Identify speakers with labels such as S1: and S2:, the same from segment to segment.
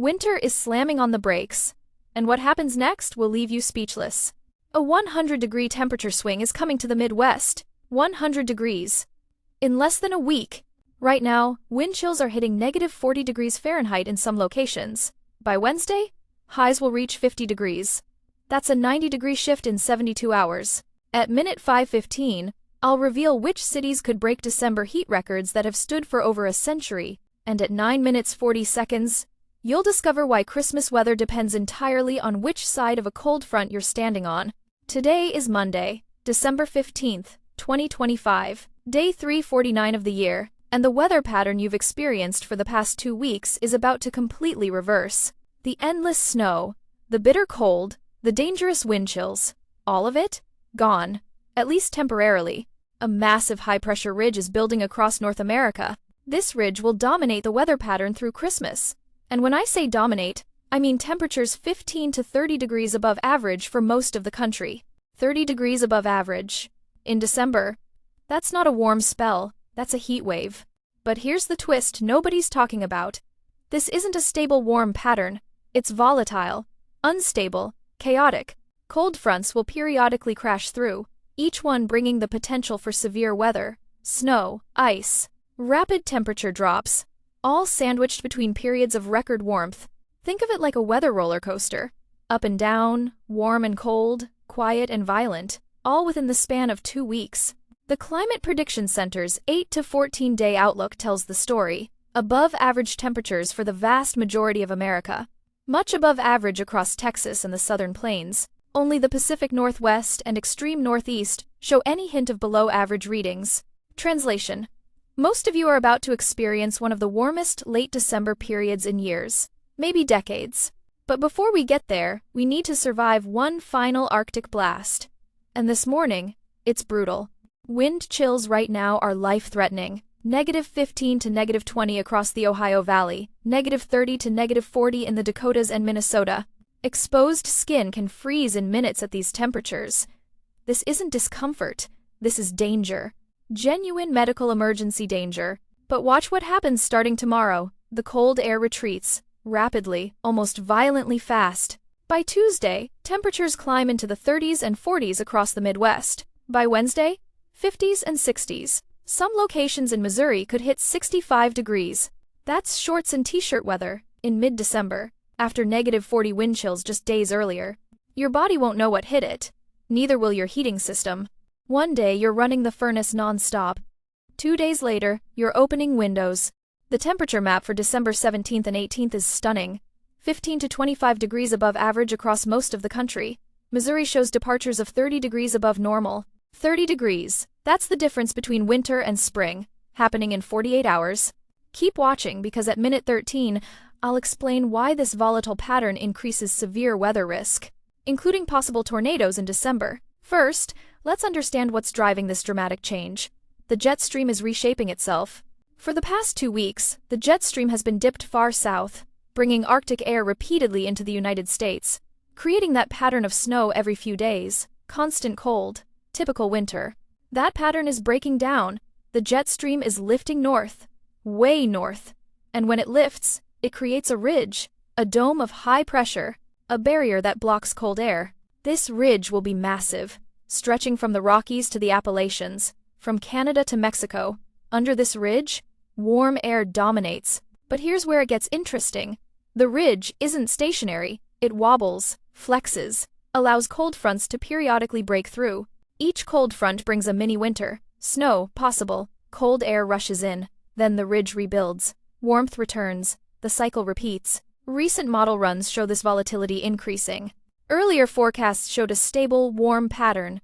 S1: Winter is slamming on the brakes, and what happens next will leave you speechless. A 100-degree temperature swing is coming to the Midwest. 100 degrees. In less than a week. Right now, wind chills are hitting -40 degrees Fahrenheit in some locations. By Wednesday, highs will reach 50 degrees. That's a 90-degree shift in 72 hours. At minute 5:15, I'll reveal which cities could break December heat records that have stood for over a century, and at 9 minutes 40 seconds, you'll discover why Christmas weather depends entirely on which side of a cold front you're standing on. Today is Monday, December 15th, 2025, day 349 of the year, and the weather pattern you've experienced for the past 2 weeks is about to completely reverse. The endless snow, the bitter cold, the dangerous wind chills, all of it? Gone. At least temporarily. A massive high-pressure ridge is building across North America. This ridge will dominate the weather pattern through Christmas. And when I say dominate, I mean temperatures 15 to 30 degrees above average for most of the country. 30 degrees above average. In December. That's not a warm spell, that's a heat wave. But here's the twist nobody's talking about. This isn't a stable warm pattern. It's volatile, unstable, chaotic. Cold fronts will periodically crash through, each one bringing the potential for severe weather, snow, ice, rapid temperature drops, all sandwiched between periods of record warmth. Think of it like a weather roller coaster. Up and down, warm and cold, quiet and violent, all within the span of 2 weeks. The Climate Prediction Center's 8 to 14-day outlook tells the story. Above average temperatures for the vast majority of America. Much above average across Texas and the southern plains. Only the Pacific Northwest and extreme Northeast show any hint of below-average readings. Translation. Most of you are about to experience one of the warmest late December periods in years, maybe decades. But before we get there, we need to survive one final Arctic blast. And this morning, it's brutal. Wind chills right now are life-threatening. -15 to -20 across the Ohio Valley, -30 to -40 in the Dakotas and Minnesota. Exposed skin can freeze in minutes at these temperatures. This isn't discomfort, this is danger. Genuine medical emergency danger. But watch what happens starting tomorrow. The cold air retreats, rapidly, almost violently fast. By Tuesday, temperatures climb into the 30s and 40s across the Midwest. By Wednesday, 50s and 60s. Some locations in Missouri could hit 65 degrees. That's shorts and t-shirt weather in mid-December, after -40 wind chills just days earlier. Your body won't know what hit it. Neither will your heating system. One day you're running the furnace non-stop. 2 days later, you're opening windows. The temperature map for December 17th and 18th is stunning. 15 to 25 degrees above average across most of the country. Missouri shows departures of 30 degrees above normal. 30 degrees. That's the difference between winter and spring, happening in 48 hours. Keep watching because at minute 13, I'll explain why this volatile pattern increases severe weather risk, including possible tornadoes in December. First, let's understand what's driving this dramatic change. The jet stream is reshaping itself. For the past 2 weeks, the jet stream has been dipped far south, bringing Arctic air repeatedly into the United States, creating that pattern of snow every few days, constant cold, typical winter. That pattern is breaking down. The jet stream is lifting north, way north. And when it lifts, it creates a ridge, a dome of high pressure, a barrier that blocks cold air. This ridge will be massive, stretching from the Rockies to the Appalachians, from Canada to Mexico. Under this ridge, warm air dominates. But here's where it gets interesting. The ridge isn't stationary. It wobbles, flexes, allows cold fronts to periodically break through. Each cold front brings a mini-winter. Snow, possible. Cold air rushes in. Then the ridge rebuilds. Warmth returns. The cycle repeats. Recent model runs show this volatility increasing. Earlier forecasts showed a stable, warm pattern.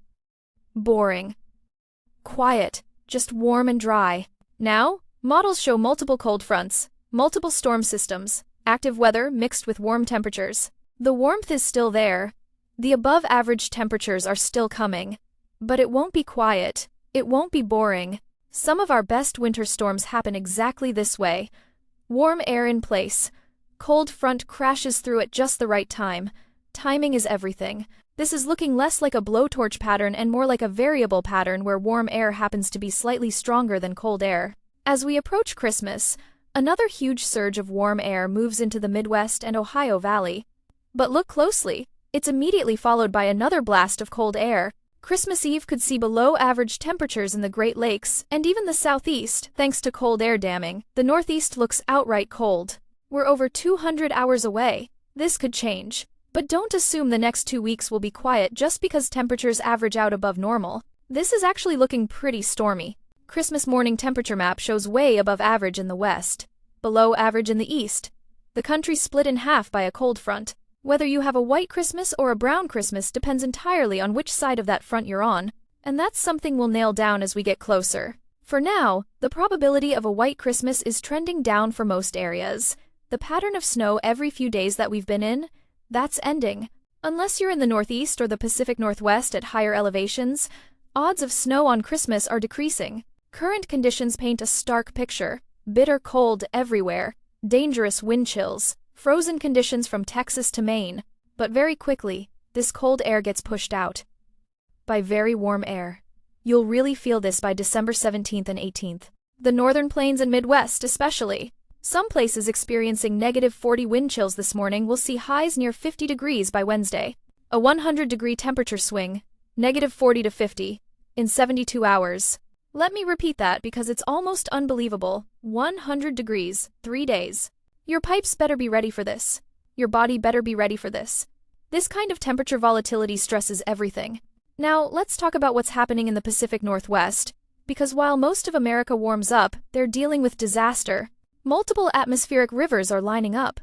S1: Boring. Quiet. Just warm and dry. Now, models show multiple cold fronts, multiple storm systems, active weather mixed with warm temperatures. The warmth is still there. The above-average temperatures are still coming. But it won't be quiet. It won't be boring. Some of our best winter storms happen exactly this way. Warm air in place. Cold front crashes through at just the right time. Timing is everything. This is looking less like a blowtorch pattern and more like a variable pattern where warm air happens to be slightly stronger than cold air. As we approach Christmas, Another huge surge of warm air moves into the Midwest and Ohio Valley. But look closely, it's immediately followed by another blast of cold air. Christmas Eve could see below-average temperatures in the Great Lakes and even the Southeast thanks to cold air damming. The Northeast looks outright cold. We're over 200 hours away. This could change. But don't assume the next 2 weeks will be quiet just because temperatures average out above normal. This is actually looking pretty stormy. Christmas morning temperature map shows way above average in the west, below average in the east. The country's split in half by a cold front. Whether you have a white Christmas or a brown Christmas depends entirely on which side of that front you're on, and that's something we'll nail down as we get closer. For now, the probability of a white Christmas is trending down for most areas. The pattern of snow every few days that we've been in, that's ending. Unless you're in the Northeast or the Pacific Northwest at higher elevations, odds of snow on Christmas are decreasing. Current conditions paint a stark picture. Bitter cold everywhere, dangerous wind chills, frozen conditions from Texas to Maine. But very quickly, this cold air gets pushed out by very warm air. You'll really feel this by December 17th and 18th. The northern plains and Midwest especially. Some places experiencing -40 wind chills this morning will see highs near 50 degrees by Wednesday. A 100-degree temperature swing, -40 to 50, in 72 hours. Let me repeat that because it's almost unbelievable. 100 degrees, 3 days. Your pipes better be ready for this. Your body better be ready for this. This kind of temperature volatility stresses everything. Now, let's talk about what's happening in the Pacific Northwest, because while most of America warms up, they're dealing with disaster. Multiple atmospheric rivers are lining up.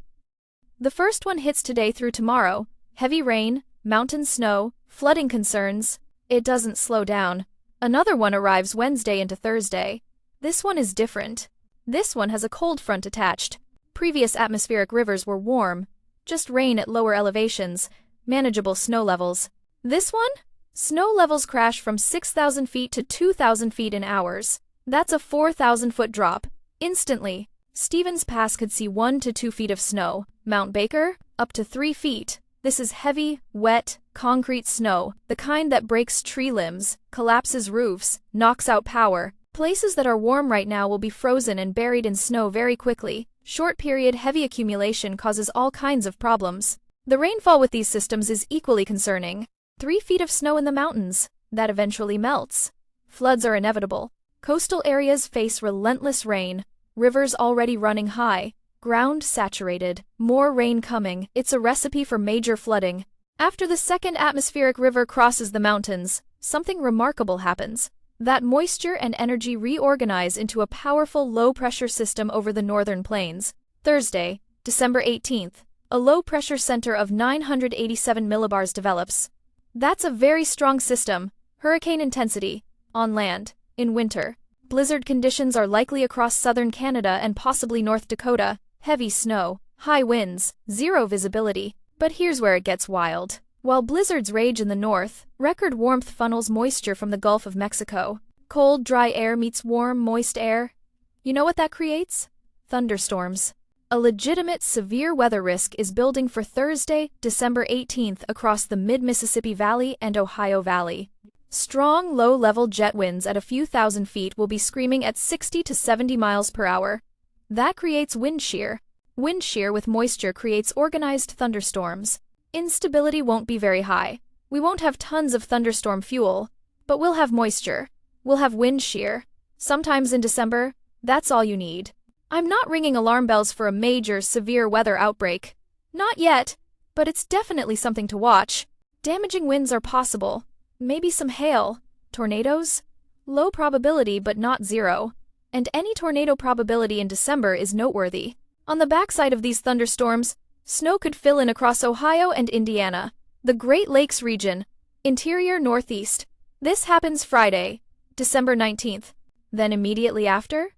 S1: The first one hits today through tomorrow. Heavy rain, mountain snow, flooding concerns. It doesn't slow down. Another one arrives Wednesday into Thursday. This one is different. This one has a cold front attached. Previous atmospheric rivers were warm, just rain at lower elevations, manageable snow levels. This one? Snow levels crash from 6,000 feet to 2,000 feet in hours. That's a 4,000-foot drop. Instantly. Stevens Pass could see 1 to 2 feet of snow. Mount Baker, up to 3 feet. This is heavy, wet, concrete snow, the kind that breaks tree limbs, collapses roofs, knocks out power. Places that are warm right now will be frozen and buried in snow very quickly. Short-period heavy accumulation causes all kinds of problems. The rainfall with these systems is equally concerning. 3 feet of snow in the mountains. That eventually melts. Floods are inevitable. Coastal areas face relentless rain. Rivers already running high. Ground saturated. More rain coming. It's a recipe for major flooding. After the second atmospheric river crosses the mountains, something remarkable happens. That moisture and energy reorganize into a powerful low-pressure system over the northern plains. Thursday, December 18th, a low-pressure center of 987 millibars develops. That's a very strong system. Hurricane intensity. On land. In winter. Blizzard conditions are likely across southern Canada and possibly North Dakota. Heavy snow. High winds. Zero visibility. But here's where it gets wild. While blizzards rage in the north, record warmth funnels moisture from the Gulf of Mexico. Cold, dry air meets warm, moist air. You know what that creates? Thunderstorms. A legitimate severe weather risk is building for Thursday, December 18th across the mid-Mississippi Valley and Ohio Valley. Strong, low-level jet winds at a few thousand feet will be screaming at 60 to 70 miles per hour. That creates wind shear. Wind shear with moisture creates organized thunderstorms. Instability won't be very high. We won't have tons of thunderstorm fuel, but we'll have moisture. We'll have wind shear. Sometimes in December, that's all you need. I'm not ringing alarm bells for a major, severe weather outbreak. Not yet, but it's definitely something to watch. Damaging winds are possible. Maybe some hail. Tornadoes? Low probability but not zero. And any tornado probability in December is noteworthy. On the backside of these thunderstorms, snow could fill in across Ohio and Indiana, the Great Lakes region, interior northeast. This happens Friday, December 19th. Then immediately after,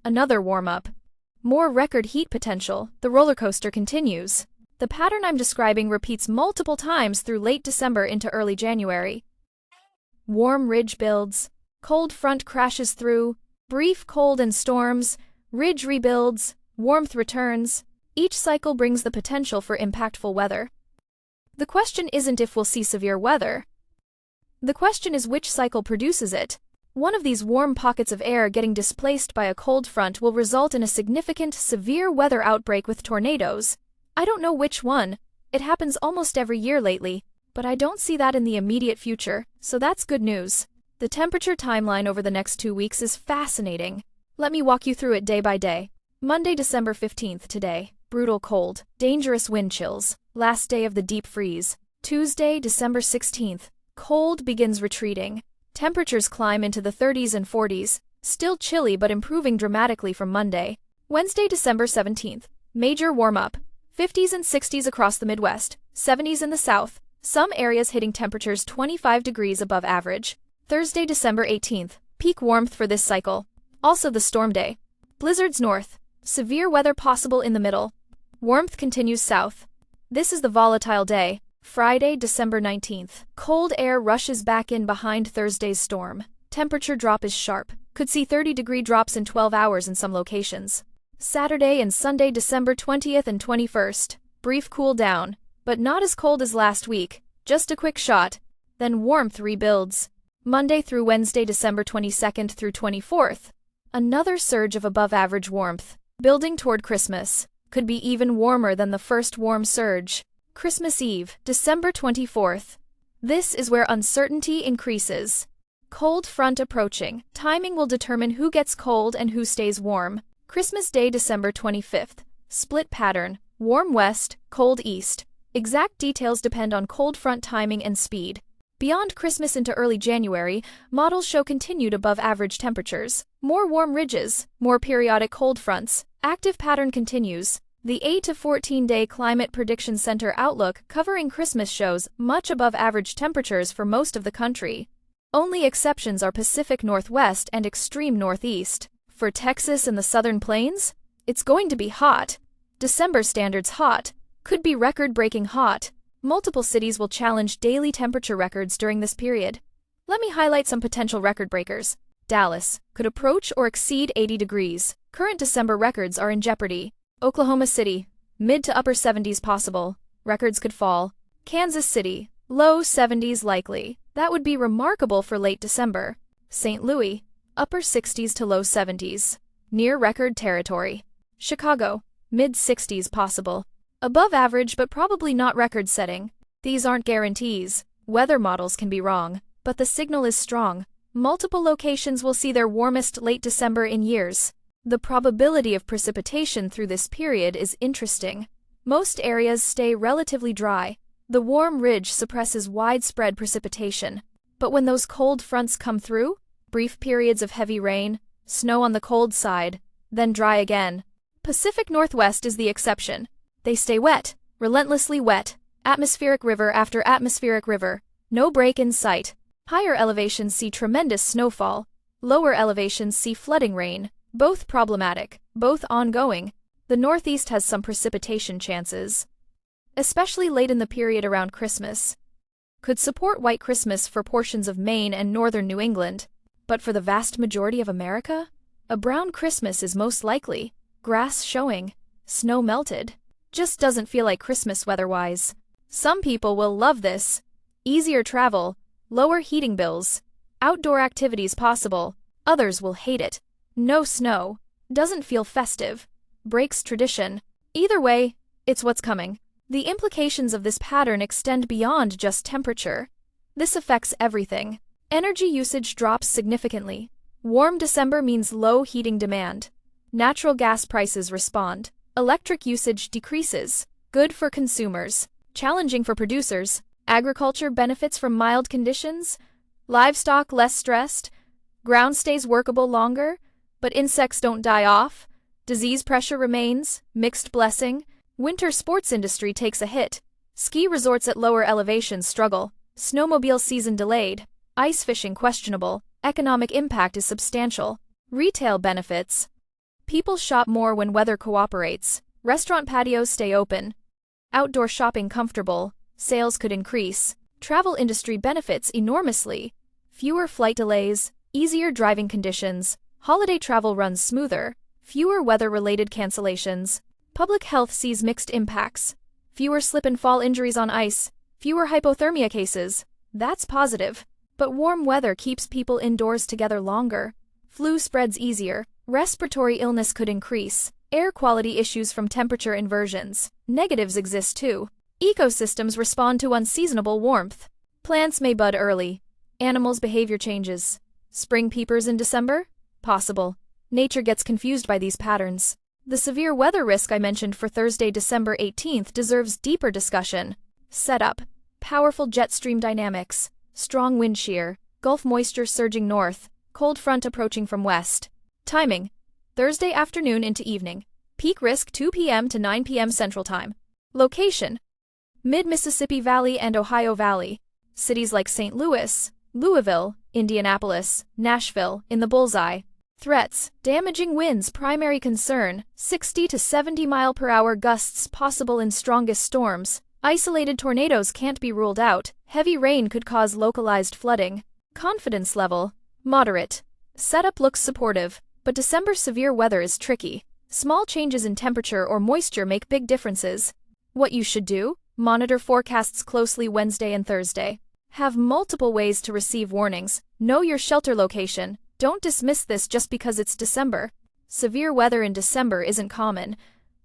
S1: another warm-up. More record heat potential. The roller coaster continues. The pattern I'm describing repeats multiple times through late December into early January. Warm ridge builds. Cold front crashes through. Brief cold and storms. Ridge rebuilds. Warmth returns. Each cycle brings the potential for impactful weather. The question isn't if we'll see severe weather. The question is which cycle produces it. One of these warm pockets of air getting displaced by a cold front will result in a significant, severe weather outbreak with tornadoes. I don't know which one. It happens almost every year lately, but I don't see that in the immediate future, so that's good news. The temperature timeline over the next 2 weeks is fascinating. Let me walk you through it day by day. Monday, December 15th today. Brutal cold, dangerous wind chills, last day of the deep freeze. Tuesday, December 16th. Cold begins retreating. Temperatures climb into the 30s and 40s, still chilly but improving dramatically from Monday. Wednesday, December 17th. Major warm-up. 50s and 60s across the Midwest, 70s in the South, some areas hitting temperatures 25 degrees above average. Thursday, December 18th. Peak warmth for this cycle. Also the storm day. Blizzards north. Severe weather possible in the middle. Warmth continues south. This is the volatile day. Friday, December 19th. Cold air rushes back in behind Thursday's storm. Temperature drop is sharp. Could see 30-degree drops in 12 hours in some locations. Saturday and Sunday, December 20th and 21st. Brief cool down, but not as cold as last week. Just a quick shot. Then warmth rebuilds. Monday through Wednesday, December 22nd through 24th. Another surge of above-average warmth. Building toward Christmas. Could be even warmer than the first warm surge. Christmas Eve, December 24th. This is where uncertainty increases. Cold front approaching. Timing will determine who gets cold and who stays warm. Christmas Day, December 25th. Split pattern. Warm west, cold east. Exact details depend on cold front timing and speed. Beyond Christmas into early January, models show continued above-average temperatures. More warm ridges, more periodic cold fronts. Active pattern continues. The 8 to 14-day Climate Prediction Center outlook covering Christmas shows much above average temperatures for most of the country. Only exceptions are Pacific Northwest and extreme Northeast. For Texas and the Southern Plains, it's going to be hot. December standards hot. Could be record-breaking hot. Multiple cities will challenge daily temperature records during this period. Let me highlight some potential record breakers. Dallas could approach or exceed 80 degrees. Current December records are in jeopardy. Oklahoma City, mid to upper 70s possible. Records could fall. Kansas City, low 70s likely. That would be remarkable for late December. St. Louis, upper 60s to low 70s. Near record territory. Chicago, mid 60s possible. Above average but probably not record-setting. These aren't guarantees. Weather models can be wrong, but the signal is strong. Multiple locations will see their warmest late December in years. The probability of precipitation through this period is interesting. Most areas stay relatively dry. The warm ridge suppresses widespread precipitation. But when those cold fronts come through, brief periods of heavy rain, snow on the cold side, then dry again. Pacific Northwest is the exception. They stay wet, relentlessly wet, atmospheric river after atmospheric river, no break in sight. Higher elevations see tremendous snowfall. Lower elevations see flooding rain. Both problematic, both ongoing. The Northeast has some precipitation chances, especially late in the period around Christmas. Could support White Christmas for portions of Maine and northern New England, but for the vast majority of America, a brown Christmas is most likely. Grass showing, snow melted. Just doesn't feel like Christmas weather-wise. Some people will love this. Easier travel, lower heating bills, outdoor activities possible. Others will hate it. No snow. Doesn't feel festive. Breaks tradition. Either way, it's what's coming. The implications of this pattern extend beyond just temperature. This affects everything. Energy usage drops significantly. Warm December means low heating demand. Natural gas prices respond. Electric usage decreases. Good for consumers. Challenging for producers. Agriculture benefits from mild conditions. Livestock less stressed. Ground stays workable longer. But insects don't die off. Disease pressure remains. Mixed blessing. Winter sports industry takes a hit. Ski resorts at lower elevations struggle. Snowmobile season delayed. Ice fishing questionable. Economic impact is substantial. Retail benefits. People shop more when weather cooperates. Restaurant patios stay open. Outdoor shopping comfortable. Sales could increase. Travel industry benefits enormously. Fewer flight delays. Easier driving conditions. Holiday travel runs smoother. Fewer weather-related cancellations. Public health sees mixed impacts. Fewer slip and fall injuries on ice. Fewer hypothermia cases. That's positive. But warm weather keeps people indoors together longer. Flu spreads easier. Respiratory illness could increase. Air quality issues from temperature inversions. Negatives exist too. Ecosystems respond to unseasonable warmth. Plants may bud early. Animals' behavior changes. Spring peepers in December? Possible. Nature gets confused by these patterns. The severe weather risk I mentioned for Thursday, December 18th deserves deeper discussion. Setup: powerful jet stream dynamics, strong wind shear, Gulf moisture surging north, cold front approaching from west. Timing: Thursday afternoon into evening. Peak risk 2 p.m. to 9 p.m. Central Time. Location: Mid-Mississippi Valley and Ohio Valley. Cities like St. Louis, Louisville, Indianapolis, Nashville in the bullseye. Threats: damaging winds primary concern, 60 to 70 mile/hour gusts possible in strongest storms. Isolated tornadoes can't be ruled out. Heavy rain could cause localized flooding. Confidence level: moderate. Setup looks supportive, but December severe weather is tricky. Small changes in temperature or moisture make big differences. What you should do: monitor forecasts closely Wednesday and Thursday. Have multiple ways to receive warnings. Know your shelter location. Don't dismiss this just because it's December. Severe weather in December isn't common,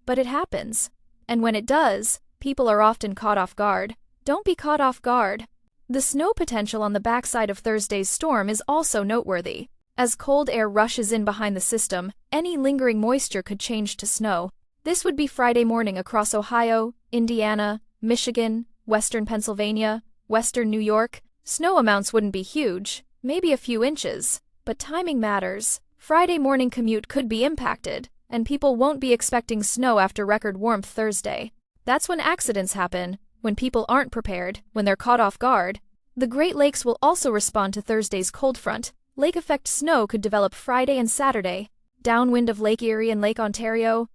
S1: but it happens. And when it does, people are often caught off guard. Don't be caught off guard. The snow potential on the backside of Thursday's storm is also noteworthy. As cold air rushes in behind the system, any lingering moisture could change to snow. This would be Friday morning across Ohio, Indiana, Michigan, western Pennsylvania, western New York. Snow amounts wouldn't be huge, maybe a few inches. But timing matters. Friday morning commute could be impacted, and people won't be expecting snow after record warmth Thursday. That's when accidents happen, when people aren't prepared, when they're caught off guard. The Great Lakes will also respond to Thursday's cold front. Lake effect snow could develop Friday and Saturday. Downwind of Lake Erie and Lake Ontario.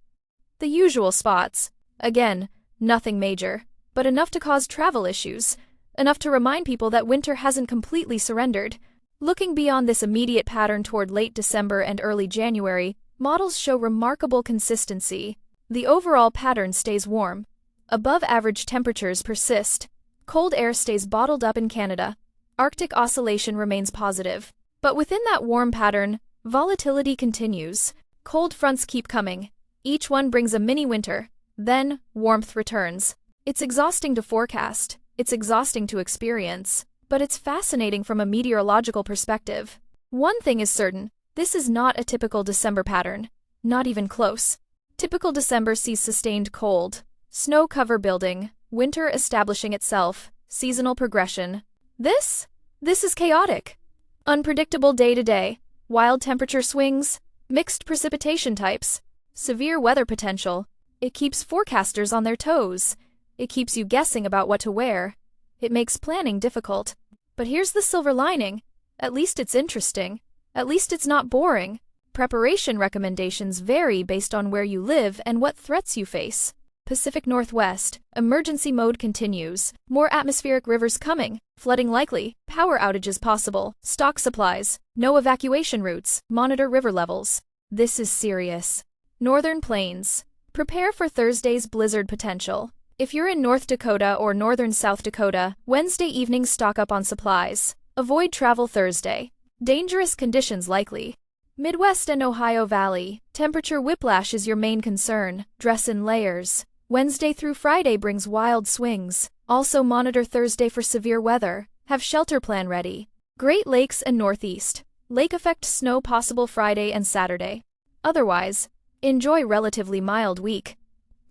S1: The usual spots. Again, nothing major, but enough to cause travel issues. Enough to remind people that winter hasn't completely surrendered. Looking beyond this immediate pattern toward late December and early January, models show remarkable consistency. The overall pattern stays warm. Above-average temperatures persist. Cold air stays bottled up in Canada. Arctic oscillation remains positive. But within that warm pattern, volatility continues. Cold fronts keep coming. Each one brings a mini-winter. Then, warmth returns. It's exhausting to forecast. It's exhausting to experience. But it's fascinating from a meteorological perspective. One thing is certain: this is not a typical December pattern. Not even close. Typical December sees sustained cold, snow cover building, winter establishing itself, seasonal progression. This is chaotic. Unpredictable day-to-day, wild temperature swings, mixed precipitation types, severe weather potential. It keeps forecasters on their toes. It keeps you guessing about what to wear. It makes planning difficult. But here's the silver lining. At least it's interesting. At least it's not boring. Preparation recommendations vary based on where you live and what threats you face. Pacific Northwest, emergency mode continues. More atmospheric rivers coming. Flooding likely. Power outages possible. Stock supplies. No evacuation routes. Monitor river levels. This is serious. Northern Plains. Prepare for Thursday's blizzard potential. If you're in North Dakota or northern South Dakota, Wednesday evening stock up on supplies. Avoid travel Thursday. Dangerous conditions likely. Midwest and Ohio Valley. Temperature whiplash is your main concern. Dress in layers. Wednesday through Friday brings wild swings. Also monitor Thursday for severe weather. Have shelter plan ready. Great Lakes and Northeast. Lake effect snow possible Friday and Saturday. Otherwise, enjoy relatively mild week.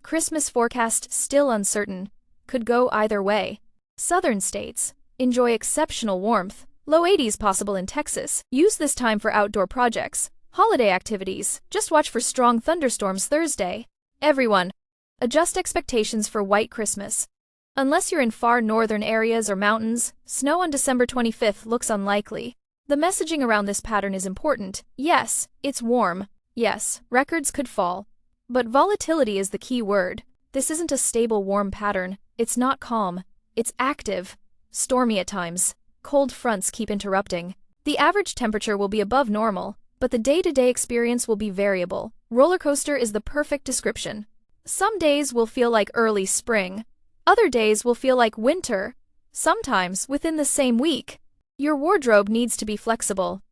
S1: Christmas forecast still uncertain. Could go either way. Southern states. Enjoy exceptional warmth. Low 80s possible in Texas. Use this time for outdoor projects. Holiday activities. Just watch for strong thunderstorms Thursday. Everyone, adjust expectations for White Christmas. Unless you're in far northern areas or mountains, snow on December 25th looks unlikely. The messaging around this pattern is important. Yes, it's warm. Yes, records could fall. But volatility is the key word. This isn't a stable warm pattern. It's not calm. It's active. Stormy at times. Cold fronts keep interrupting. The average temperature will be above normal, but the day-to-day experience will be variable. Roller coaster is the perfect description. Some days will feel like early spring. Other days will feel like winter. Sometimes within the same week. Your wardrobe needs to be flexible.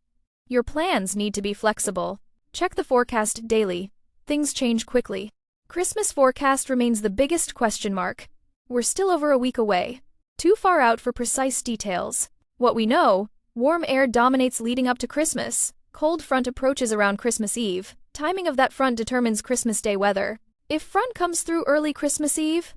S1: Your plans need to be flexible. Check the forecast daily. Things change quickly. Christmas forecast remains the biggest question mark. We're still over a week away. Too far out for precise details. What we know, warm air dominates leading up to Christmas. Cold front approaches around Christmas Eve. Timing of that front determines Christmas Day weather. If front comes through early Christmas Eve,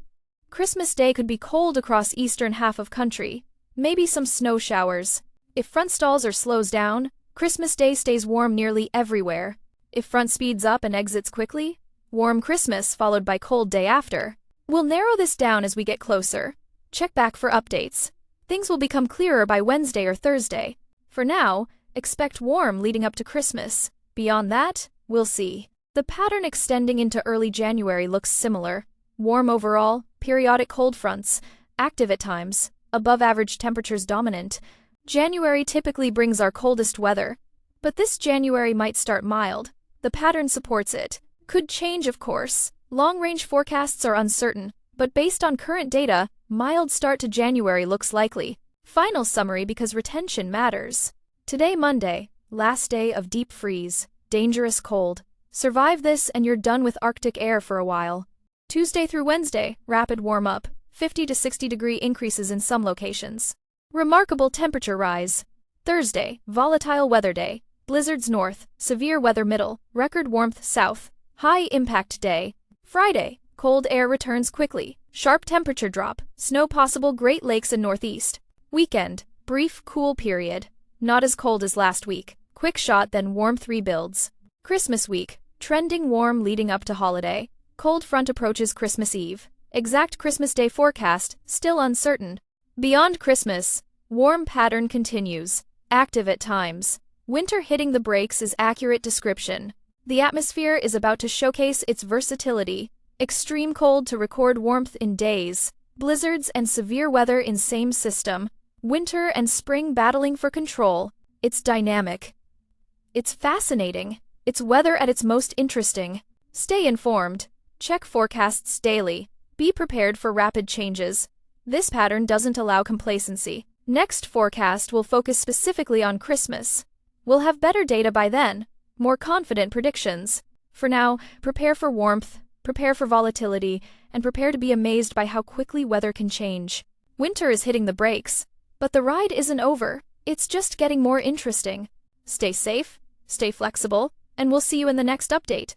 S1: Christmas Day could be cold across eastern half of country. Maybe some snow showers. If front stalls or slows down, Christmas Day stays warm nearly everywhere. If front speeds up and exits quickly, warm Christmas followed by cold day after. We'll narrow this down as we get closer. Check back for updates. Things will become clearer by Wednesday or Thursday. For now, expect warm leading up to Christmas. Beyond that, we'll see. The pattern extending into early January looks similar. Warm overall, periodic cold fronts, active at times, above average temperatures dominant. January typically brings our coldest weather, but this January might start mild. The pattern supports it. Could change, of course. Long-range forecasts are uncertain, but based on current data, mild start to January looks likely. Final summary because retention matters. Today, Monday, last day of deep freeze, dangerous cold. Survive this and you're done with Arctic air for a while. Tuesday through Wednesday, rapid warm-up, 50 to 60 degree increases in some locations. Remarkable temperature rise. Thursday, volatile weather day. Blizzards north, severe weather middle, record warmth south. High impact day. Friday, cold air returns quickly. Sharp temperature drop, snow possible Great Lakes and Northeast. Weekend, brief cool period. Not as cold as last week. Quick shot then warmth rebuilds. Christmas week, trending warm leading up to holiday. Cold front approaches Christmas Eve. Exact Christmas Day forecast, still uncertain. Beyond Christmas, warm pattern continues. Active at times. Winter hitting the brakes is accurate description. The atmosphere is about to showcase its versatility. Extreme cold to record warmth in days. Blizzards and severe weather in same system. Winter and spring battling for control. It's dynamic. It's fascinating. It's weather at its most interesting. Stay informed. Check forecasts daily. Be prepared for rapid changes. This pattern doesn't allow complacency. Next forecast will focus specifically on Christmas. We'll have better data by then, more confident predictions. For now, prepare for warmth, prepare for volatility, and prepare to be amazed by how quickly weather can change. Winter is hitting the brakes, but the ride isn't over. It's just getting more interesting. Stay safe, stay flexible, and we'll see you in the next update.